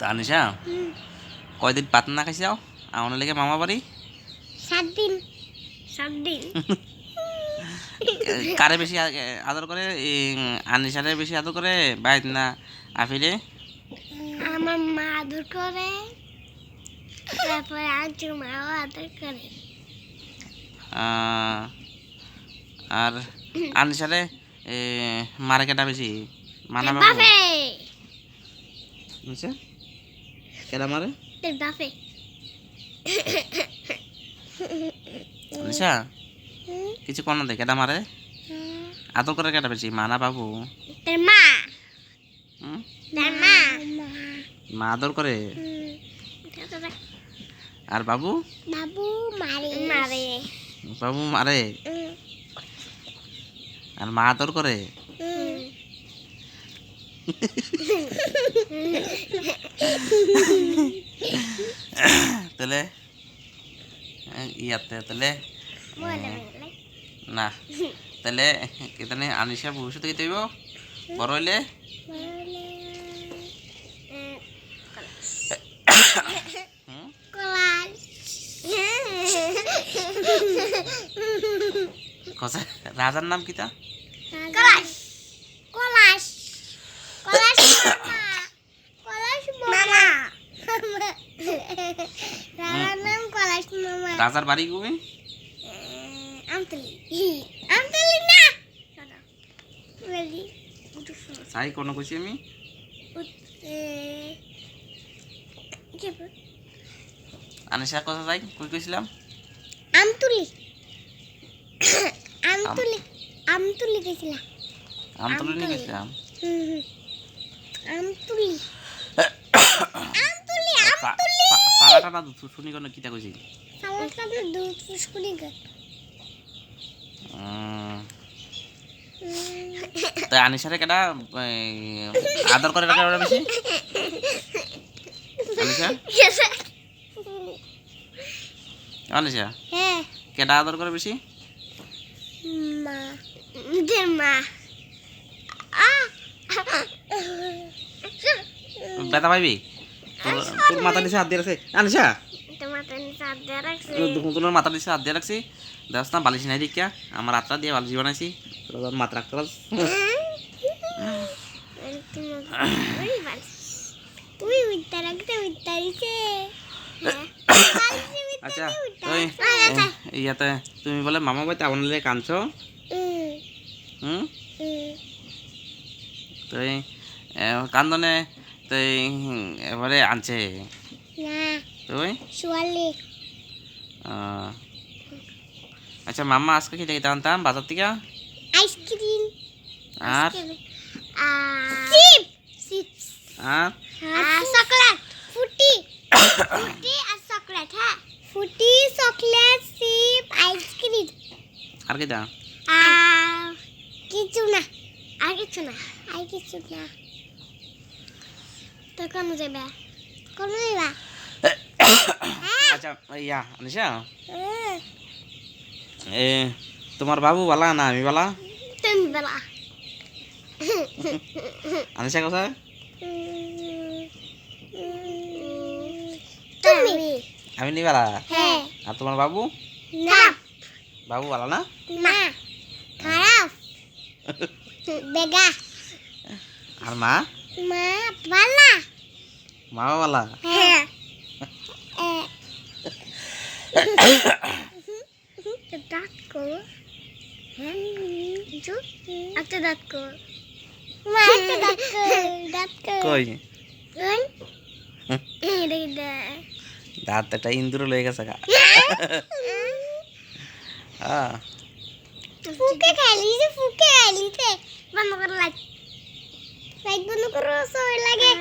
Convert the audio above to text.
তানিশা কয়দিন পাত না খাইছি যাও আমার লেগে মামা বাড়ি 7 দিন 7 দিন কারে বেশি আদর করে আনিশারে বেশি আদর করে বাইত না আফিলে আমার মা আদর করে তারপরে আজকে মাও আদর করে আর আনিশারে মারে কেটা বেশি মানা বাবু বাপে আচ্ছা কেটা মারে তোর বাপে আনিশা কিছু কোন না কেটা মারে আদর করে কেটা বেশি মানা বাবু তোর মা হুম তোর মা মা আদর করে আর বাবু বাবু মারে মারে বাবু মারে আর মা আদর করে তাহলে ইয়াতে তাহলে না তাহলে কেতনে আনিশা ভবিষ্যতে কি তৈব বড় হইলে রাজার নাম কিতা কলাশ কলাশ কলাশ কলাশ মামা রাজার নাম কলাশ মামা রাজার বাড়ি কবে আমতলি আমতলি না বলি সাই কোন কইছি আমি আনিশা কথা যাই কই কইছিলাম আমতুলি আমতুলি আমতুলি গেছিলাম আমতলি নিয়ে গেছিলাম আমতুলি আমতুলি আমতুলি পালাটা না শুনি কোন কিতা কইছি সালাটা দুধ ফুসকুনি গে তাই আনিশারে কেটা আদর করে রাখা ওরা বেশি আনিশা আনিশা হ্যাঁ কেটা আদর করে বেশি মা নিজের মা ব্যথা পাইবি তোর মাথা নিচে হাত দিয়ে রাখছে আনিশা তোর মাথা নিচে হাত দিয়ে রাখছি দেখ না বালিশ নাই দেখিয়া আমার আত্রা দিয়ে বালিশ বানাইছি তোর মাথা রাখতে পারস আচ্ছা ইয়াতে তুমি বলে মামা বাড়িতে আপনার কাঁদছ তুই কান্দনে তুই এবারে আনছে তুই আচ্ছা মামা আজকে কি দেখতে আনতাম বাজার থেকে আইসক্রিম আর চিপস আর চকলেট ফুটি ফুটি আর চকলেট হ্যাঁ ফুটি চকলেট চিপ আইসক্রিম আর কি দা কিছু না আর কিছু না আর কিছু না তো কোন যাবে কোন যাবে আচ্ছা ইয়া আনিশা তোমার বাবু বালা না আমি বালা তুমি বেলা আনিশা কোথায় তুমি আমি নি বালা হ্যাঁ আর তোমার বাবু না বাবু বালা না না খারাপ বেগা আর মা মা বালা মা বালা হ্যাঁ দাঁত করো হ্যাঁ একটা দাঁত করো মা একটা দাঁত করো দাঁত করো কই দাঁত দাঁতটা ইন্দুর লয়ে গেছে গা ফুকে খাইলিছে বন্ধ করো লাইট লাইট বন্ধ করো সবাই লাগে